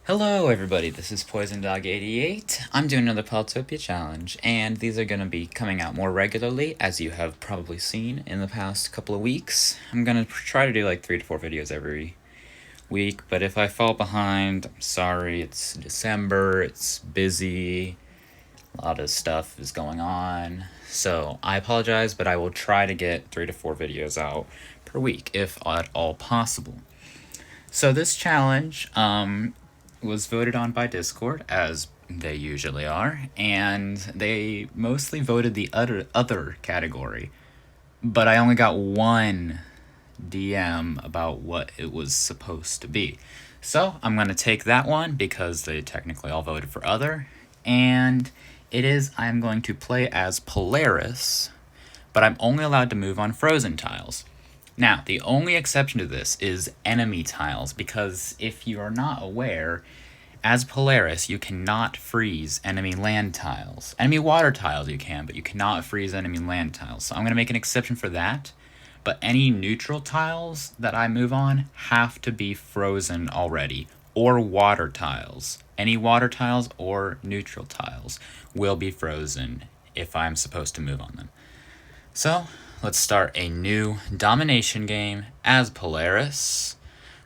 Hello everybody, this is PoisonDog88. I'm doing another Paltopia challenge, and these are going to be coming out more regularly, as you have probably seen in the past couple of weeks. I'm going to try to do like 3 to 4 videos every week, but if I fall behind, I'm sorry. It's December, it's busy, a lot of stuff is going on, so I apologize, but I will try to get 3 to 4 videos out per week, if at all possible. So this challenge, was voted on by Discord, as they usually are, and they mostly voted the other category, but I only got one DM about what it was supposed to be. So I'm going to take that one because they technically all voted for other, and I'm going to play as Polaris, but I'm only allowed to move on frozen tiles. Now, the only exception to this is enemy tiles, because if you are not aware, as Polaris, you cannot freeze enemy land tiles. Enemy water tiles you can, but you cannot freeze enemy land tiles. So I'm going to make an exception for that, but any neutral tiles that I move on have to be frozen already, or water tiles. Any water tiles or neutral tiles will be frozen if I'm supposed to move on them. So, let's start a new domination game as Polaris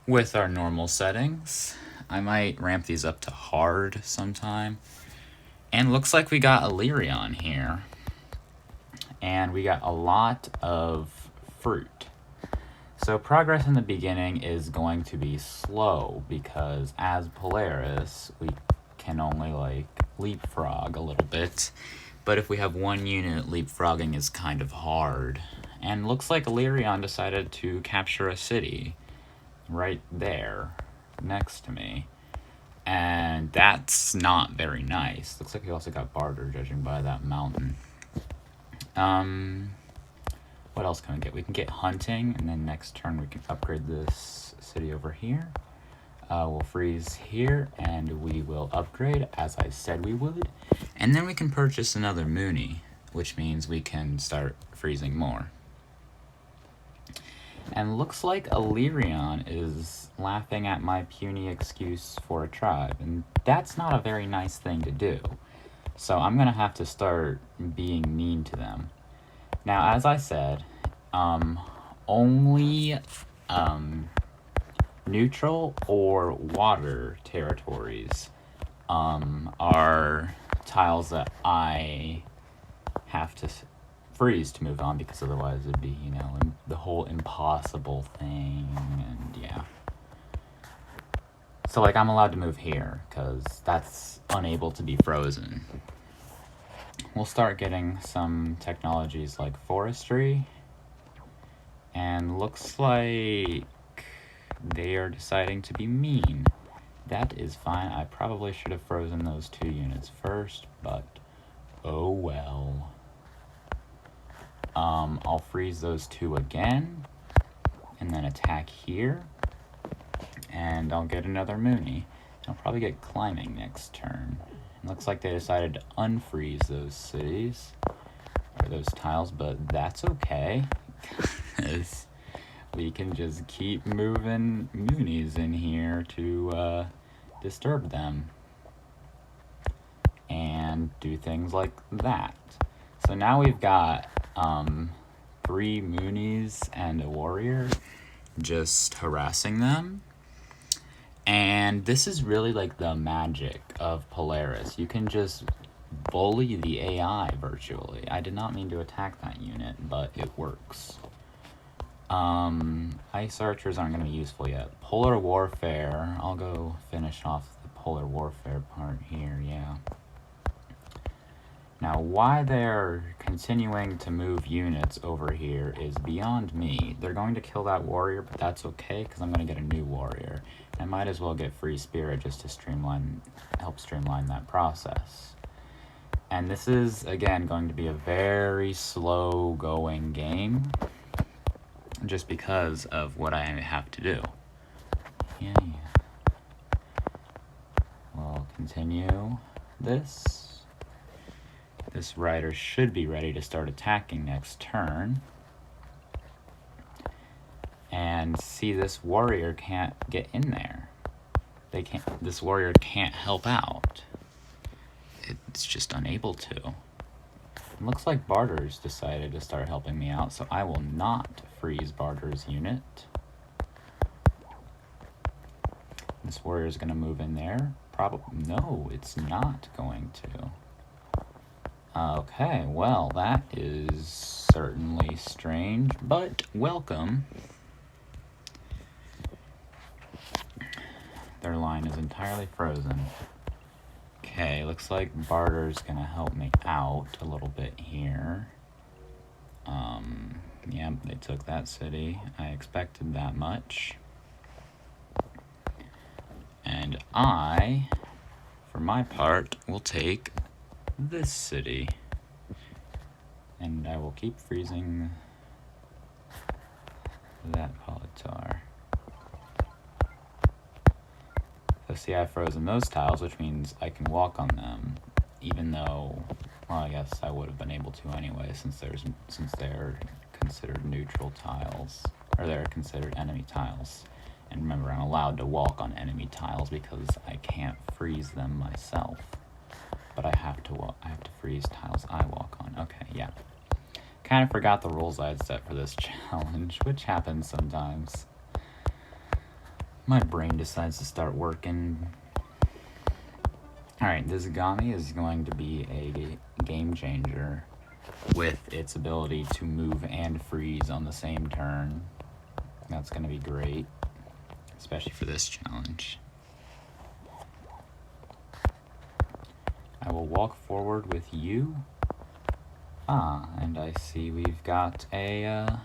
with our normal settings. I might ramp these up to hard sometime. And looks like we got Illyrion here. And we got a lot of fruit. So progress in the beginning is going to be slow because as Polaris, we can only like leapfrog a little bit. But if we have one unit, leapfrogging is kind of hard. And looks like Illyrion decided to capture a city right there next to me. And that's not very nice. Looks like we also got barter, judging by that mountain. What else can we get? We can get hunting, and then next turn we can upgrade this city over here. We'll freeze here, and we will upgrade, as I said we would. And then we can purchase another Mooney, which means we can start freezing more. And looks like Illyrion is laughing at my puny excuse for a tribe, and that's not a very nice thing to do. So I'm going to have to start being mean to them. Now, as I said, only neutral or water territories are tiles that I have to freeze to move on, because otherwise it'd be, the whole impossible thing, and yeah. So, like, I'm allowed to move here, because that's unable to be frozen. We'll start getting some technologies like forestry, and looks like they are deciding to be mean. That is fine. I probably should have frozen those 2 units first, but oh well. I'll freeze those 2 again, and then attack here, and I'll get another Mooney. I'll probably get climbing next turn. It looks like they decided to unfreeze those cities, or those tiles, but that's okay, because we can just keep moving Moonies in here to disturb them, and do things like that. So now we've got 3 Moonies and a warrior just harassing them. And this is really like the magic of Polaris. You can just bully the AI virtually. I did not mean to attack that unit, but it works. Ice archers aren't going to be useful yet. Polar warfare, I'll go finish off the polar warfare part here, yeah. Now, why they're continuing to move units over here is beyond me. They're going to kill that warrior, but that's okay, because I'm going to get a new warrior. I might as well get free spirit just to help streamline that process. And this is, again, going to be a very slow-going game, just because of what I have to do. Yeah. We'll continue this. This rider should be ready to start attacking next turn. And see, this warrior can't get in there. this warrior can't help out. It's just unable to. It looks like Barter's decided to start helping me out, so I will not freeze Barter's unit. This warrior is going to move in there. Probably. No, it's not going to. Okay, well, that is certainly strange, but welcome. Their line is entirely frozen. Okay, looks like Barter's gonna help me out a little bit here. Yeah, they took that city. I expected that much. And I, for my part, will take this city. And I will keep freezing that Politar. So see, I've frozen those tiles, which means I can walk on them, even though, well, I guess I would have been able to anyway, since they're considered neutral tiles, or they're considered enemy tiles. And remember, I'm allowed to walk on enemy tiles because I can't freeze them myself. But I have to freeze tiles I walk on. Okay, yeah. Kind of forgot the rules I had set for this challenge, which happens sometimes. My brain decides to start working. Alright, this Gami is going to be a game changer with its ability to move and freeze on the same turn. That's going to be great, especially for this challenge. I will walk forward with you. And I see we've got a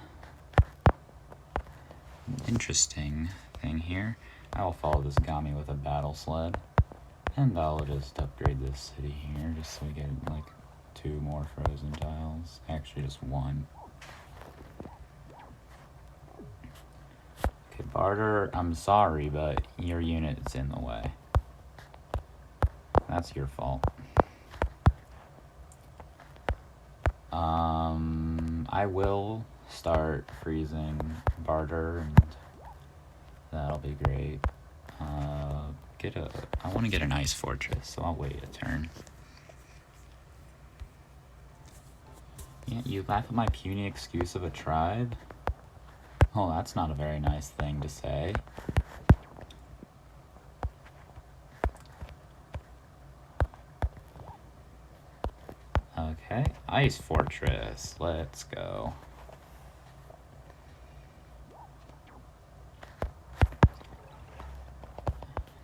interesting thing here. I will follow this Gami with a battle sled, and I'll just upgrade this city here just so we get like 2 more frozen tiles. Actually, just 1. Okay, Barter, I'm sorry, but your unit's in the way. That's your fault. I will start freezing Barter, and that'll be great. I want to get an ice fortress, so I'll wait a turn. Yeah, you laugh at my puny excuse of a tribe? Oh, that's not a very nice thing to say. Okay, ice fortress. Let's go.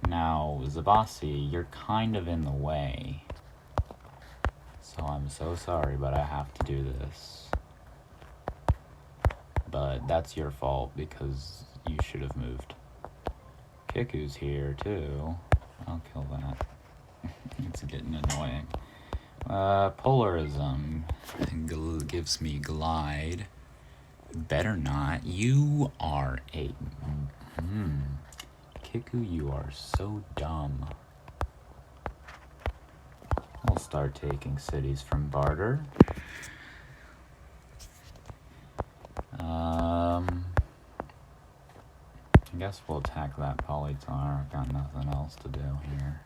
Now, Zabasi, you're kind of in the way. So I'm so sorry, but I have to do this. But that's your fault because you should have moved. Kiku's here too. I'll kill that. It's getting annoying. Polarism gives me glide. Better not. You are a... Kiku, you are so dumb. I'll start taking cities from Barter. I guess we'll attack that Politar. I've got nothing else to do here.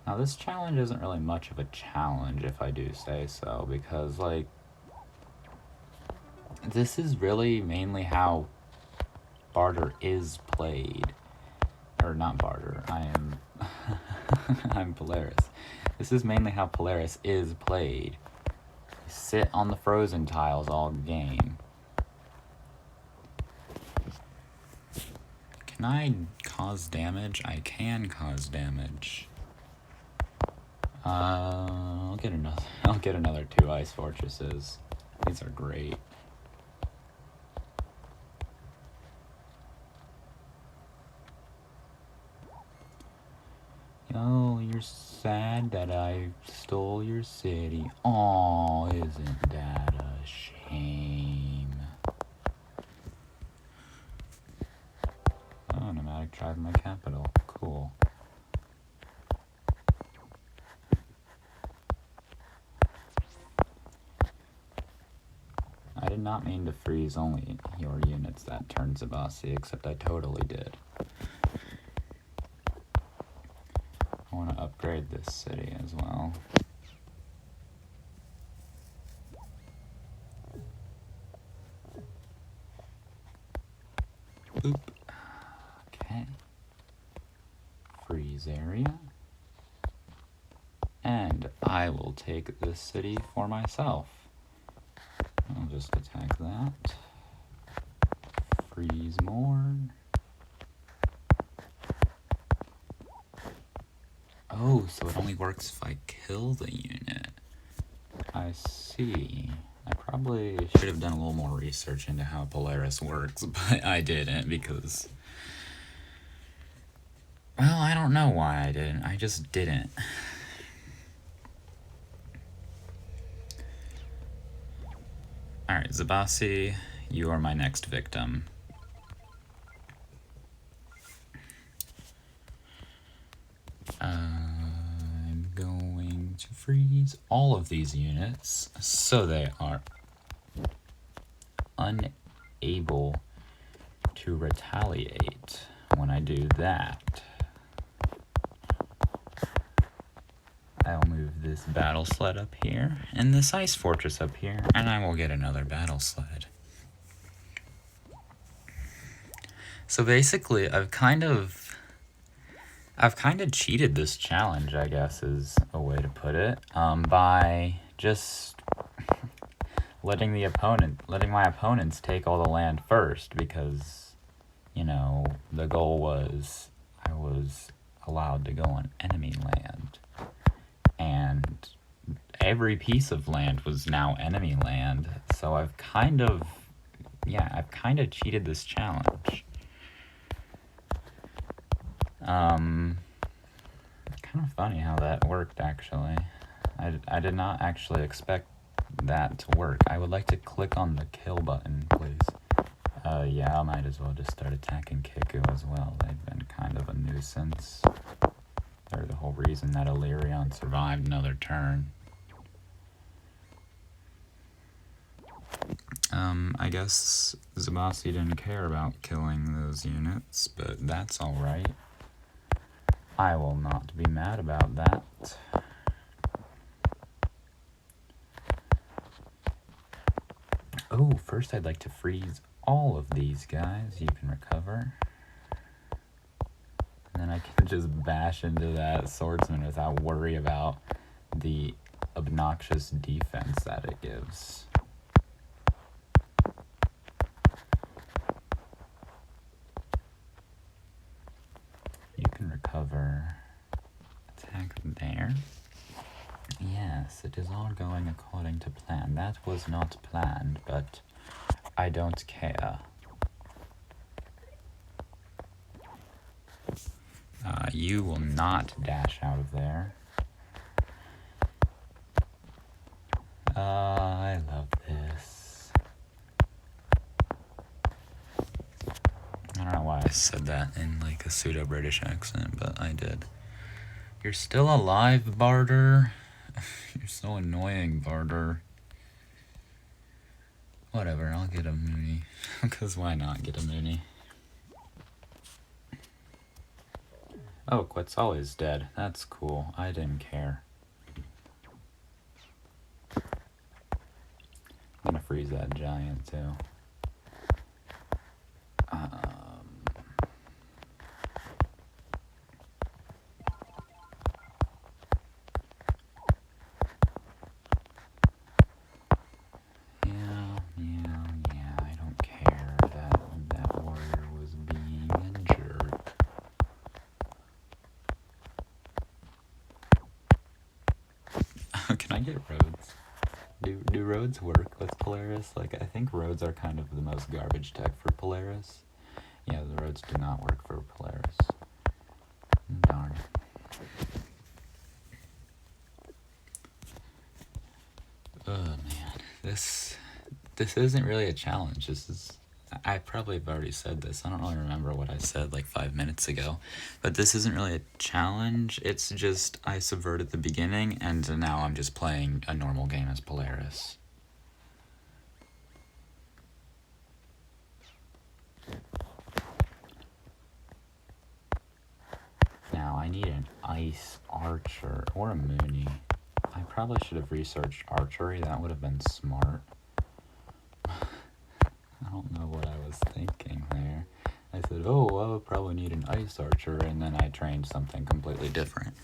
Now, this challenge isn't really much of a challenge, if I do say so, because, like, this is really mainly how Barter is played. Or not Barter, I'm Polaris. This is mainly how Polaris is played. You sit on the frozen tiles all game. Can I cause damage? I can cause damage. I'll get another 2 ice fortresses. These are great. Oh, you're sad that I stole your city. Aw, isn't that a shame? Oh, nomadic tribe in my capital. Cool. I did not mean to freeze only your units that turn Zabasi, except I totally did. I want to upgrade this city as well. Boop. Okay. Freeze area. And I will take this city for myself. I'll just attack that. Freeze more. Oh, so it only works if I kill the unit. I see. I probably should have done a little more research into how Polaris works, but I didn't because... Well, I don't know why I didn't. I just didn't. Alright, Zabasi, you are my next victim. I'm going to freeze all of these units so they are unable to retaliate when I do that. I'll move this battle sled up here and this ice fortress up here, and I will get another battle sled. So basically, I've kind of cheated this challenge, I guess is a way to put it, by just letting my opponents take all the land first, because, you know, the goal was I was allowed to go on enemy land. And every piece of land was now enemy land, so I've kind of cheated this challenge. Kind of funny how that worked, actually. I did not actually expect that to work. I would like to click on the kill button, please. Yeah, I might as well just start attacking Kiku as well. They've been kind of a nuisance. They're the whole reason that Illyrion survived another turn. I guess Zabasi didn't care about killing those units, but that's alright. I will not be mad about that. Oh, first I'd like to freeze all of these guys. You can recover. And then I can just bash into that swordsman without worry about the obnoxious defense that it gives. You can recover. Attack there. Yes, it is all going according to plan. That was not planned, but I don't care. You will not dash out of there. I love this. I don't know why I said that in like a pseudo-British accent, but I did. You're still alive, Barter? You're so annoying, Barter. Whatever, I'll get a Mooney. Because why not get a Mooney? Oh, Quetzal's dead. That's cool. I didn't care. I'm gonna freeze that giant, too. Yeah, I don't care that warrior was being a jerk. Can I get roads? Do roads work with Polaris? Like, I think roads are kind of the most garbage tech for Polaris. Yeah, the roads do not work for Polaris. Darn. Oh man, this isn't really a challenge. I probably have already said this. I don't really remember what I said like 5 minutes ago. But this isn't really a challenge. It's just I subverted the beginning, and now I'm just playing a normal game as Polaris. Now, I need an ice archer or a Mooney. I probably should have researched archery. That would have been smart. I don't know what I was thinking there. I said, oh, I'll probably need an ice archer, and then I trained something completely different.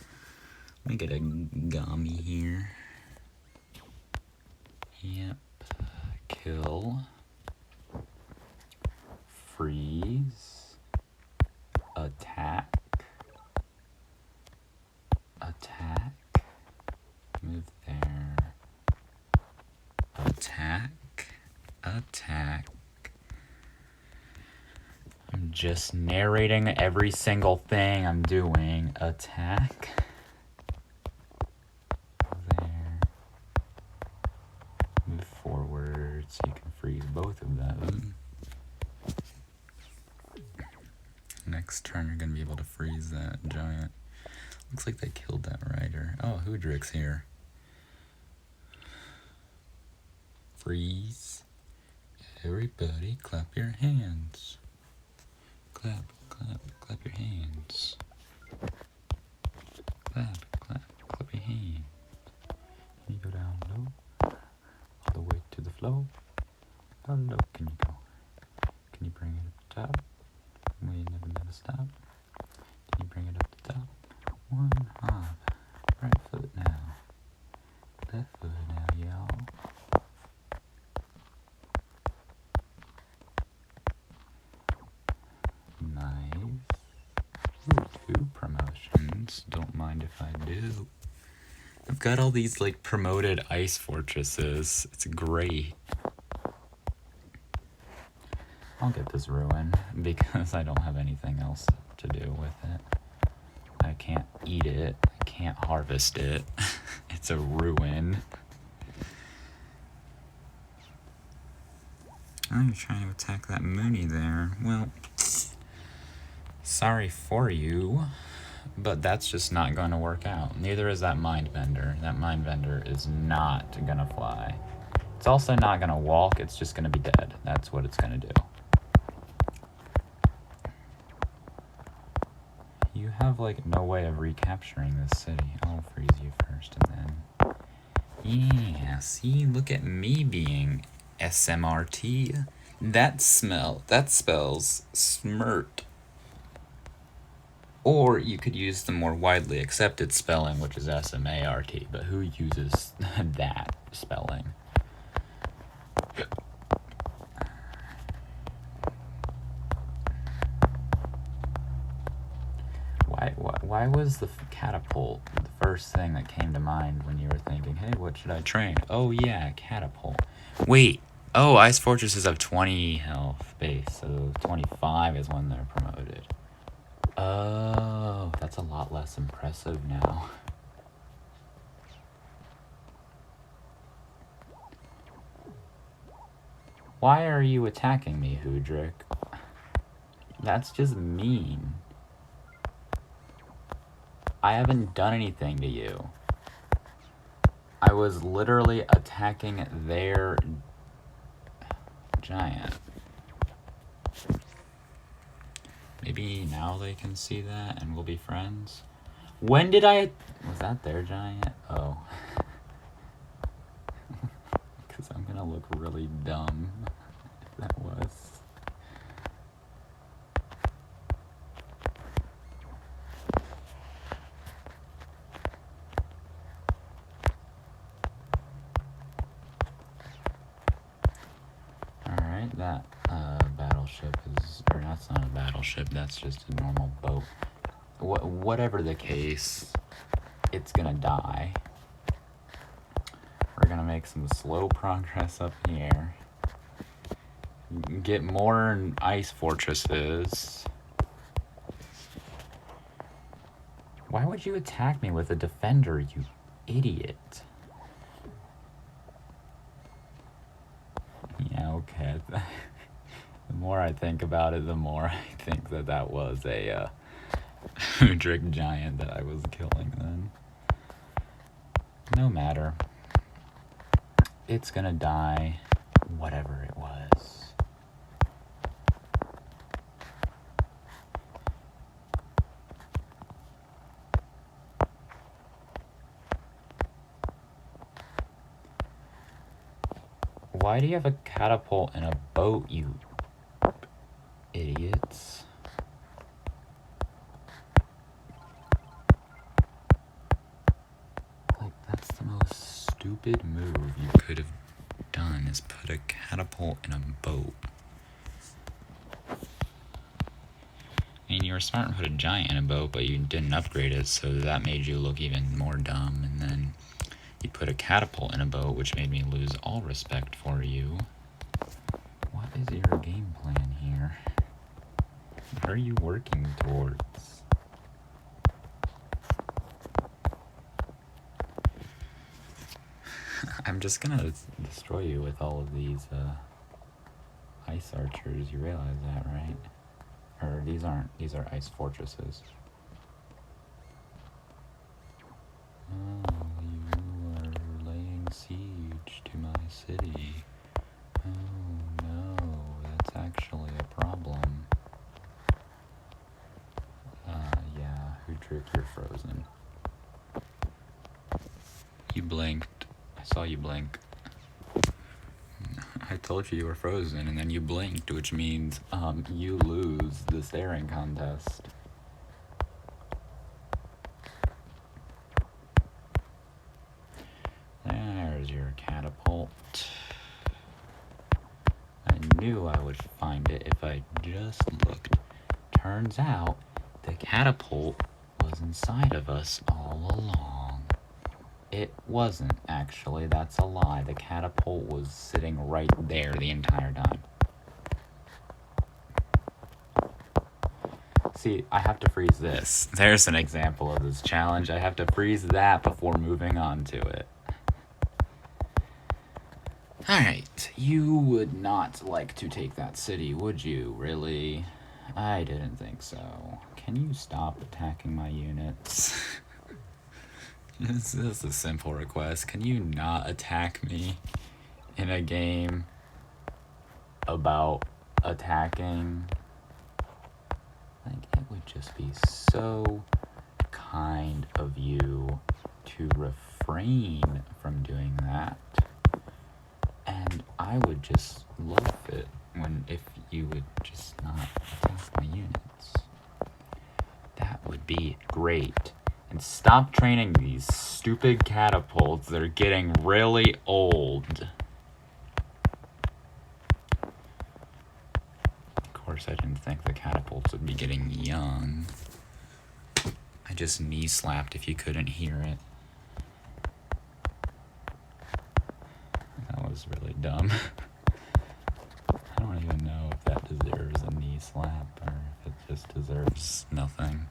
Let me get a gummy here. Yep. Kill. Freeze. Attack. Attack. Move there. Attack. Attack. I'm just narrating every single thing I'm doing. Attack. There. Move forward so you can freeze both of them. Next turn you're going to be able to freeze that giant. Looks like they killed that rider. Oh, Hoodrick's here. Freeze. Everybody clap your hands. Clap, clap, clap your hands. Clap, clap, clap your hands. Can you go down low? All the way to the floor. How low can you go? Can you bring it up the top? We never stop. Can you bring it up the top? One hop. Right foot now. Left foot now, y'all. Nice. Ooh, 2 promotions. Don't mind if I do. I've got all these like promoted ice fortresses. It's great. I'll get this ruin because I don't have anything else to do with it. I can't eat it. I can't harvest it. It's a ruin. Oh, you're trying to attack that Mooney there. Well, sorry for you, but that's just not going to work out. Neither is that Mindbender. That Mindbender is not going to fly. It's also not going to walk. It's just going to be dead. That's what it's going to do. You have, like, no way of recapturing this city. I'll freeze you first and then... Yeah, see? Look at me being SMRT. That spells smirt. Or you could use the more widely accepted spelling, which is SMART, but who uses that spelling? Why was the catapult the first thing that came to mind when you were thinking, hey, what should I train? Oh, yeah, catapult. Wait. Oh, Ice Fortresses have 20 health base, so 25 is when they're promoted. Oh, that's a lot less impressive now. Why are you attacking me, Hoodrick? That's just mean. I haven't done anything to you. I was literally attacking their giant. Maybe now they can see that and we'll be friends. When did I... Was that their giant? Oh. Because I'm gonna look really dumb if that was. Alright, that battleship is... Or that's not a battleship, that's just a normal boat. Whatever the case, it's gonna die. We're gonna make some slow progress up here. Get more ice fortresses. Why would you attack me with a defender, you idiot? Yeah, okay. The more I think about it, the more I think that that was a Hoodrick giant that I was killing then. No matter. It's gonna die, whatever it was. Why do you have a catapult and a boat, you idiots? Like, that's the most stupid move you could have done, is put a catapult in a boat. I mean, you were smart and put a giant in a boat, but you didn't upgrade it, so that made you look even more dumb. And then you put a catapult in a boat, which made me lose all respect for you. What is your game plan here? What are you working towards? I'm just gonna destroy you with all of these ice archers. You realize that, right? Or these aren't. These are ice fortresses. Oh, you are laying siege to my city. Oh no, that's actually a problem. Yeah, Hoodrick, you're frozen. You blinked. I saw you blink. I told you were frozen, and then you blinked, which means, you lose the staring contest. There's your catapult. I knew I would find it if I just looked. Turns out, the catapult was inside of us all along. It wasn't, actually. That's a lie. The catapult was sitting right there the entire time. See, I have to freeze this. There's an example of this challenge. I have to freeze that before moving on to it. Alright, you would not like to take that city, would you? Really? I didn't think so. Can you stop attacking my units? This is a simple request. Can you not attack me in a game about attacking? Like, it would just be so kind of you to refrain from doing that. And I would just love it if you would just not attack my units. That would be great. And stop training these stupid catapults. They're getting really old. Of course, I didn't think the catapults would be getting young. I just knee slapped if you couldn't hear it. That was really dumb. I don't even know if that deserves a knee slap or if it just deserves nothing.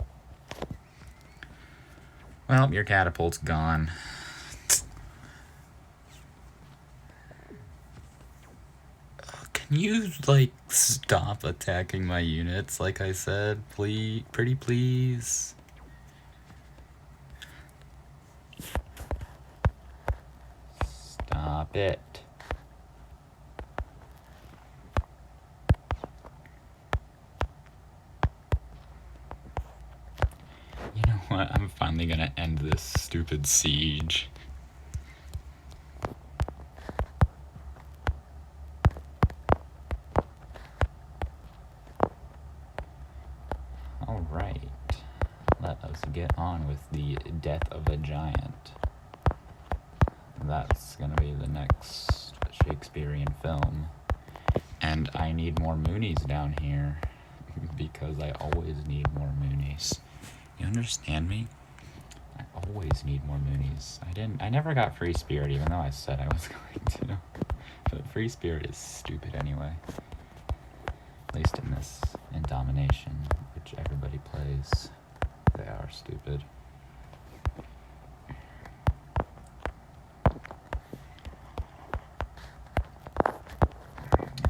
Well, your catapult's gone. Can you, like, stop attacking my units, like I said? Please, pretty please. Stop it. You know what? I'm finally gonna end this stupid siege. Alright. Let us get on with the death of a giant. That's gonna be the next Shakespearean film. And I need more Moonies down here. Because I always need more Moonies. You understand me? I always need more Moonies. I never got Free Spirit, even though I said I was going to. But Free Spirit is stupid anyway. At least in Domination, which everybody plays. They are stupid.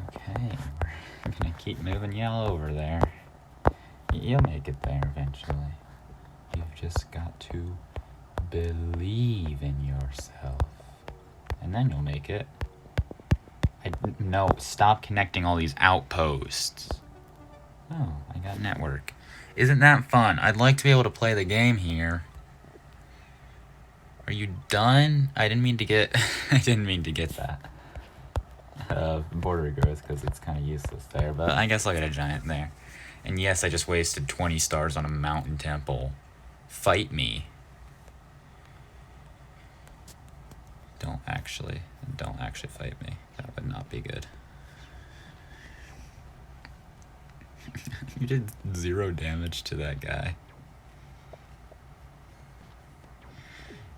Okay, we're gonna keep moving y'all over there. You'll make it there eventually. You've just got to believe in yourself. And then you'll make it. No, stop connecting all these outposts. Oh, I got network. Isn't that fun? I'd like to be able to play the game here. Are you done? I didn't mean to get that. border growth because it's kind of useless there, but I guess I'll get a giant there. And yes, I just wasted 20 stars on a mountain temple. Fight me. Don't actually fight me. That would not be good. You did 0 damage to that guy.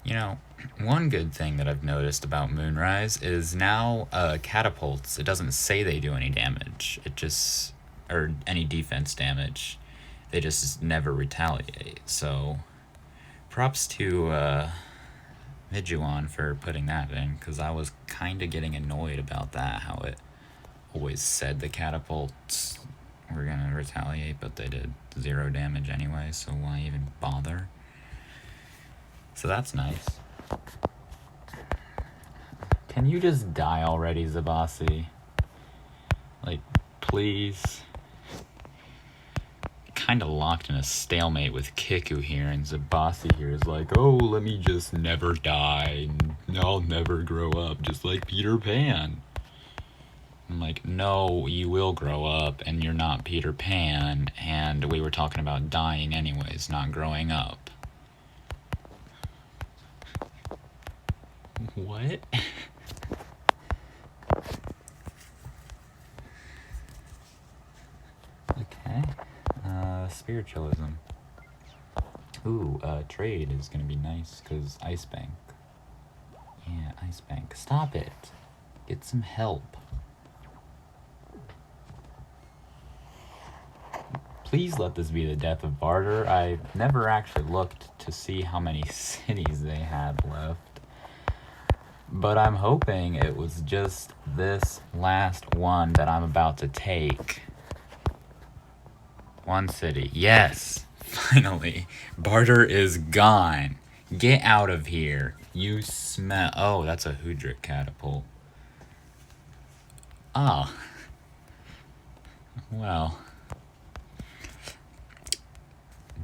You know, one good thing that I've noticed about Moonrise is now catapults, it doesn't say they do any damage. It just, or any defense damage. They just never retaliate. So, props to Mijuan for putting that in, because I was kind of getting annoyed about that, how it always said the catapults were gonna retaliate, but they did 0 damage anyway, so why even bother? So that's nice. Can you just die already, Zabasi? Like, please. Kind of locked in a stalemate with Kiku here, and Zabasi here is like, oh, let me just never die, and I'll never grow up, just like Peter Pan. I'm like, no, you will grow up, and you're not Peter Pan, and we were talking about dying anyways, not growing up. What? Okay. Spiritualism. Ooh, trade is gonna be nice, because Ice Bank. Yeah, Ice Bank. Stop it. Get some help. Please let this be the death of barter. I never actually looked to see how many cities they had left. But I'm hoping it was just this last one that I'm about to take. One city. Yes! Finally. Barter is gone. Get out of here. You smell... Oh, that's a Hoodric catapult. Ah. Well.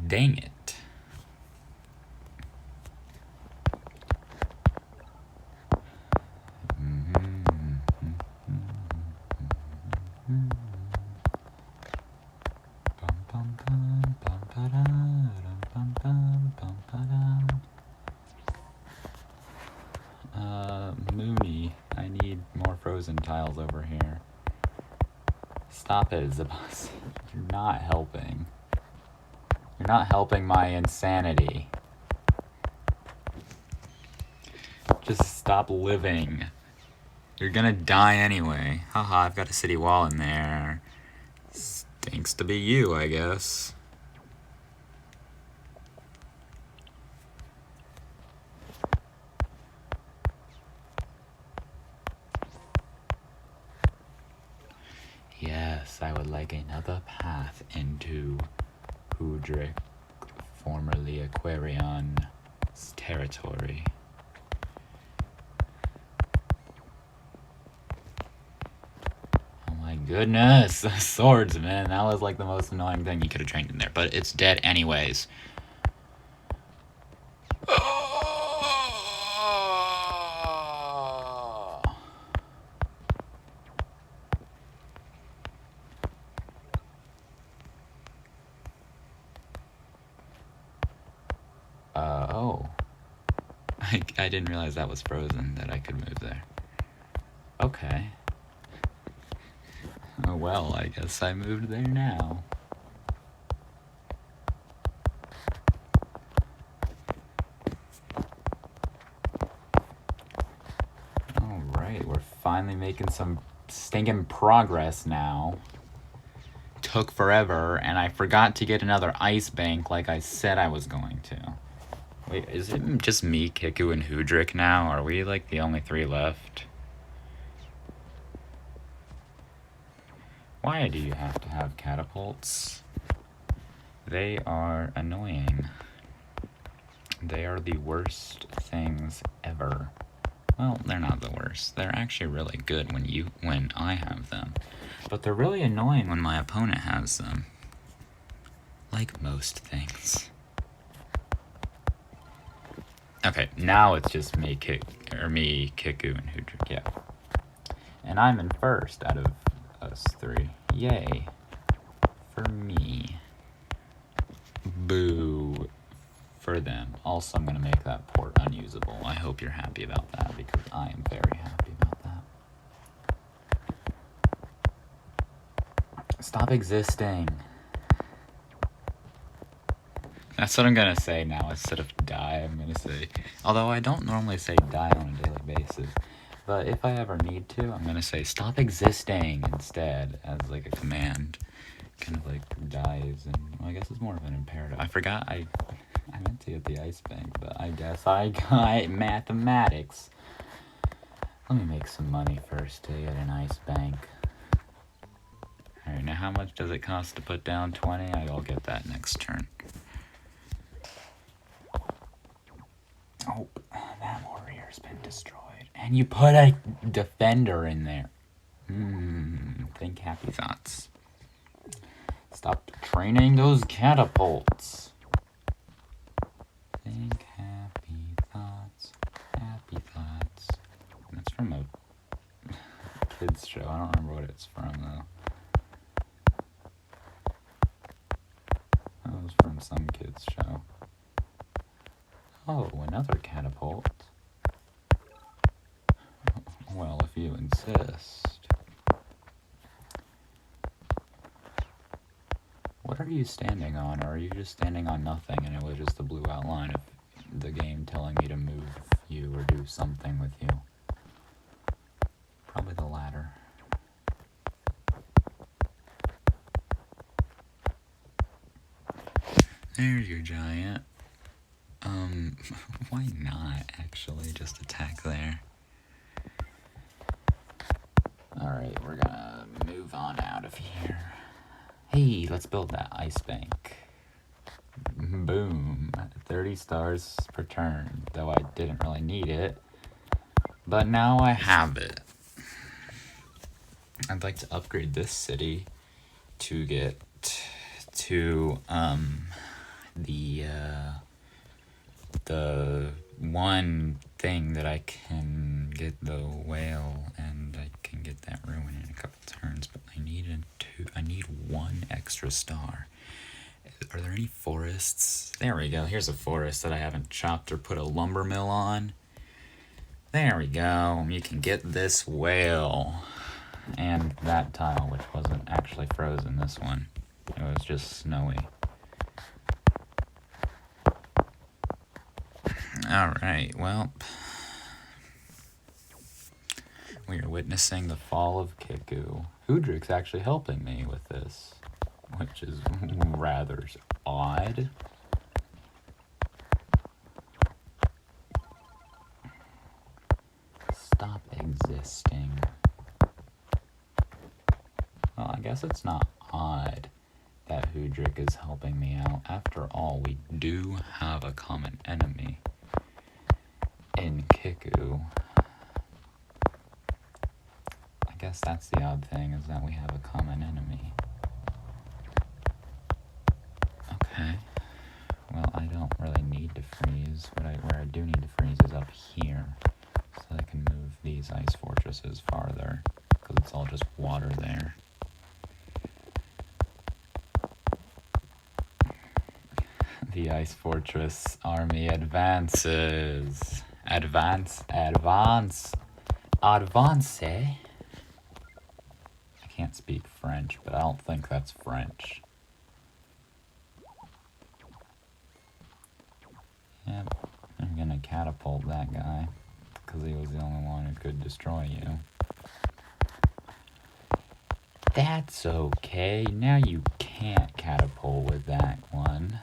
Dang it. Mooney, I need more frozen tiles over here. Stop it, Zabasi. You're not helping. You're not helping my insanity. Just stop living. You're gonna die anyway. Haha, I've got a city wall in there. Stinks to be you, I guess. Yes, I would like another path into Hoodric, formerly Aquarion's territory. Oh my goodness, swordsman. That was like the most annoying thing you could have trained in there, but it's dead anyways. Oh. I didn't realize that was frozen, that I could move there. Okay. Oh well, I guess I moved there now. Alright, we're finally making some stinking progress now. Took forever, and I forgot to get another ice bank like I said I was going to. Wait, is it just me, Kiku, and Hoodric now? Are we like the only 3 left? Why do you have to have catapults? They are annoying. They are the worst things ever. Well, they're not the worst. They're actually really good when I have them. But they're really annoying when my opponent has them. Like most things. Okay, now it's just me, Kiku, and Hoodric, yeah. And I'm in first out of us three. Yay. For me. Boo. For them. Also, I'm going to make that port unusable. I hope you're happy about that, because I am very happy about that. Stop existing. That's what I'm going to say now. Instead of die, I'm going to say... Although I don't normally say die on a daily basis. But if I ever need to, I'm going to say stop existing instead, as like a command. Kind of like dies, and well, I guess it's more of an imperative. I forgot I meant to get the ice bank, but I guess I got mathematics. Let me make some money first to get an ice bank. Alright, now how much does it cost to put down 20? I'll get that next turn. Oh, that warrior's been destroyed. And you put a defender in there. Think happy thoughts. Stop training those catapults. Think happy thoughts. Happy thoughts. That's from a kids show. I don't remember what it's from though. That was from some kids show. Oh, another catapult. Well, if you insist. What are you standing on? Or are you just standing on nothing and it was just the blue outline of the game telling me to move you or do something with you? Probably the latter. There's your giant. Why not actually just attack there? Alright, we're gonna move on out of here. Hey, let's build that ice bank. Boom. 30 stars per turn, though I didn't really need it. But now I have it. I'd like to upgrade this city to get to the one thing that I can get the whale, and I can get that ruin in a couple turns, but I need one extra star. Are there any forests? There we go. Here's a forest that I haven't chopped or put a lumber mill on. There we go. You can get this whale. And that tile, which wasn't actually frozen, this one. It was just snowy. Alright, well. We are witnessing the fall of Kiku. Hoodrick's actually helping me with this, which is rather odd. Stop existing. Well, I guess it's not odd that Hoodrick is helping me out. After all, we do have a common enemy in Kiku. I guess that's the odd thing, is that we have a common enemy. Okay. Well, I don't really need to freeze. Where I do need to freeze is up here. So I can move these ice fortresses farther, because it's all just water there. The ice fortress army advances. Advance. I can't speak French, but I don't think that's French. Yep, I'm gonna catapult that guy, because he was the only one who could destroy you. That's okay, now you can't catapult with that one.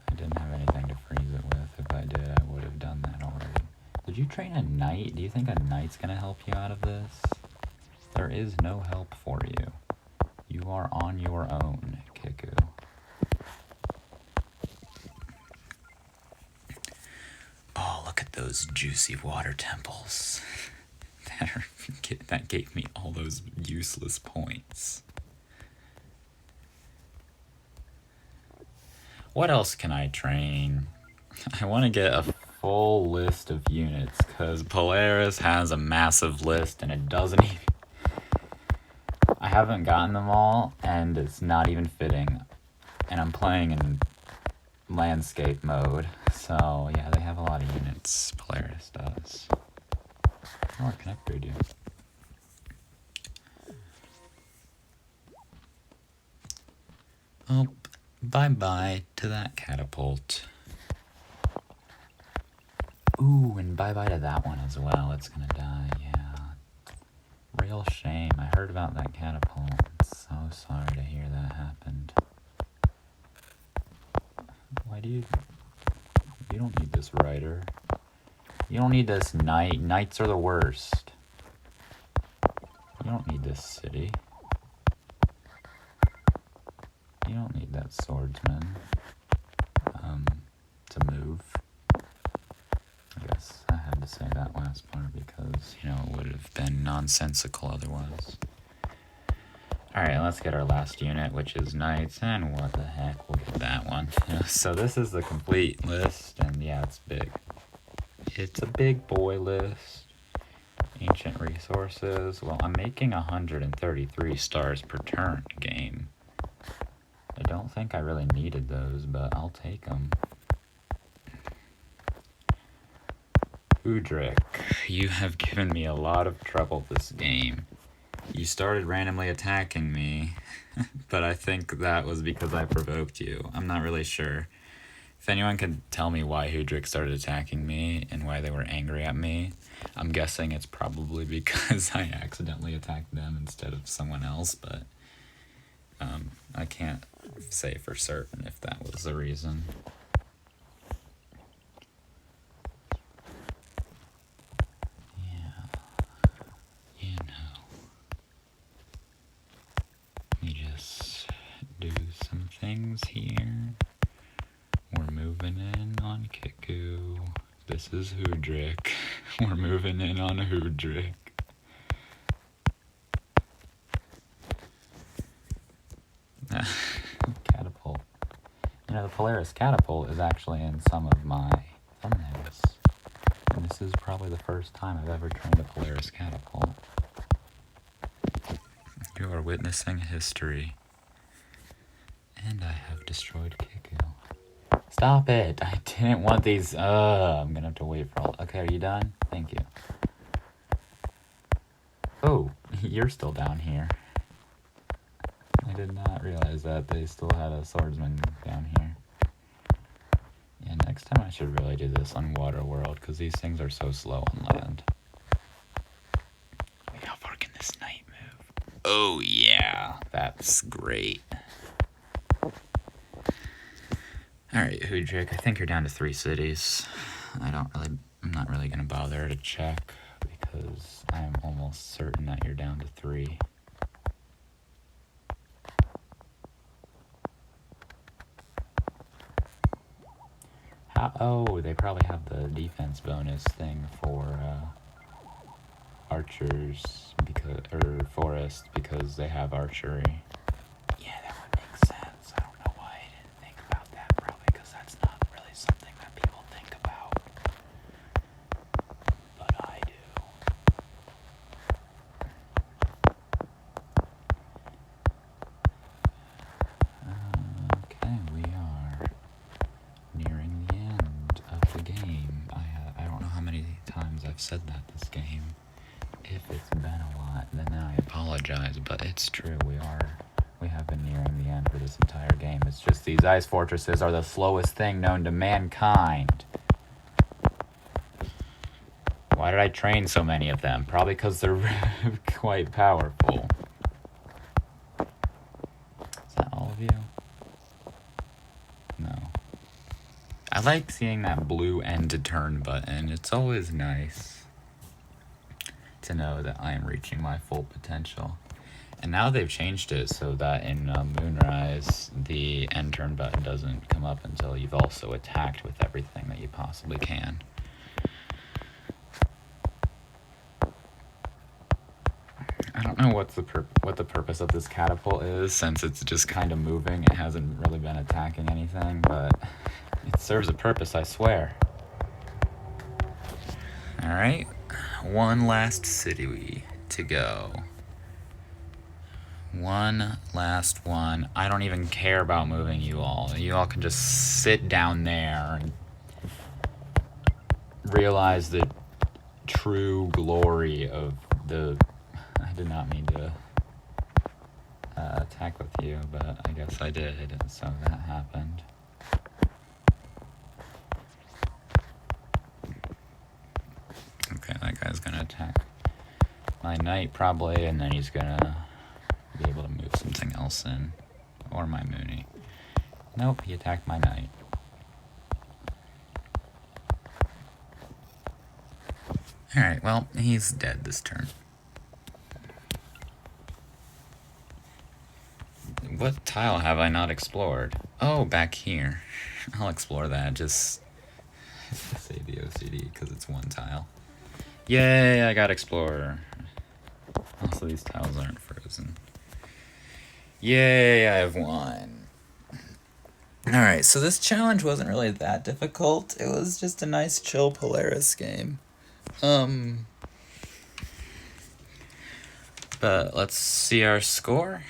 I didn't have anything to freeze it with. If I did, I would have done that already. Did you train a knight? Do you think a knight's gonna help you out of this? There is no help for you. You are on your own, Kiku. Oh, look at those juicy water temples. That gave me all those useless points. What else can I train? I want to get a full list of units, because Polaris has a massive list and it doesn't even... I haven't gotten them all, and it's not even fitting. And I'm playing in landscape mode, so yeah, they have a lot of units, Polaris does. What can connector do? Oh, bye-bye to that catapult. Ooh, and bye-bye to that one as well. It's gonna die, yeah. Real shame. I heard about that catapult. So sorry to hear that happened. Why do you... You don't need this rider. You don't need this knight. Knights are the worst. You don't need this city. You don't need that swordsman to move. I guess I had to say that last part because, you know, it would have been nonsensical otherwise. Alright, let's get our last unit, which is knights, and what the heck, we'll get that one. So this is the complete list, and yeah, it's big. It's a big boy list. Ancient resources. Well, I'm making 133 stars per turn game. I don't think I really needed those, but I'll take them. Udric, you have given me a lot of trouble this game. You started randomly attacking me, but I think that was because I provoked you. I'm not really sure. If anyone could tell me why Udric started attacking me and why they were angry at me, I'm guessing it's probably because I accidentally attacked them instead of someone else, but I can't say for certain if that was the reason. Yeah, you know. Let me just do some things here. We're moving in on Kiku. This is Udric. We're moving in on Udric. Catapult. You know, the Polaris catapult is actually in some of my thumbnails. And this is probably the first time I've ever trained a Polaris catapult. You are witnessing history. And I have destroyed Kiku. Stop it! I didn't want these. I'm gonna have to wait for all. Okay, are you done? Thank you. Oh, you're still down here. I did not realize that they still had a swordsman down here. Yeah, next time I should really do this on Water World, because these things are so slow on land. Wait, how far can this knight move? Oh yeah, that's great. Alright, Udric, I think you're down to 3 cities. I'm not really gonna bother to check, because I am almost certain that you're down to 3. Oh, they probably have the defense bonus thing for archers, or forest, because they have archery. Yeah, that would make sense. I don't know why I didn't think about that, probably because that's not really something that people think about. But I do. Okay, we are nearing the end of the game. I don't know how many times I've said that this game. If it's been a lot, then I apologize, but it's true. We have been nearing the end for this entire game. It's just these ice fortresses are the slowest thing known to mankind. Why did I train so many of them? Probably because they're quite powerful. Is that all of you? No. I like seeing that blue end to turn button. It's always nice to know that I am reaching my full potential. And now they've changed it so that in Moonrise, the end turn button doesn't come up until you've also attacked with everything that you possibly can. don't know what the purpose of this catapult is, since it's just kind of moving. It hasn't really been attacking anything, but it serves a purpose, I swear. Alright, one last city to go. One last one. I don't even care about moving you all. You all can just sit down there and realize the true glory of the... I did not mean to attack with you, but I guess I did, so that happened. Okay, that guy's gonna attack my knight probably, and then he's gonna be able to move something else in, or my Mooney. Nope, he attacked my knight. Alright, well, he's dead this turn. What tile have I not explored? Oh, back here. I'll explore that, just save the OCD, because it's one tile. Yay, I got Explorer. Also, these tiles aren't frozen. Yay, I have won. Alright, so this challenge wasn't really that difficult. It was just a nice, chill Polaris game. But let's see our score.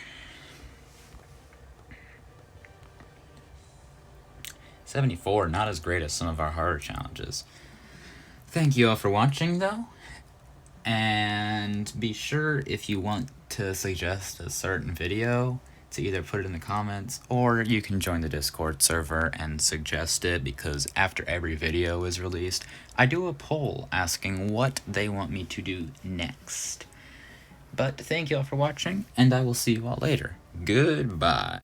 74, not as great as some of our harder challenges. Thank you all for watching, though. And be sure, if you want to suggest a certain video, to either put it in the comments, or you can join the Discord server and suggest it, because after every video is released, I do a poll asking what they want me to do next. But thank you all for watching, and I will see you all later. Goodbye.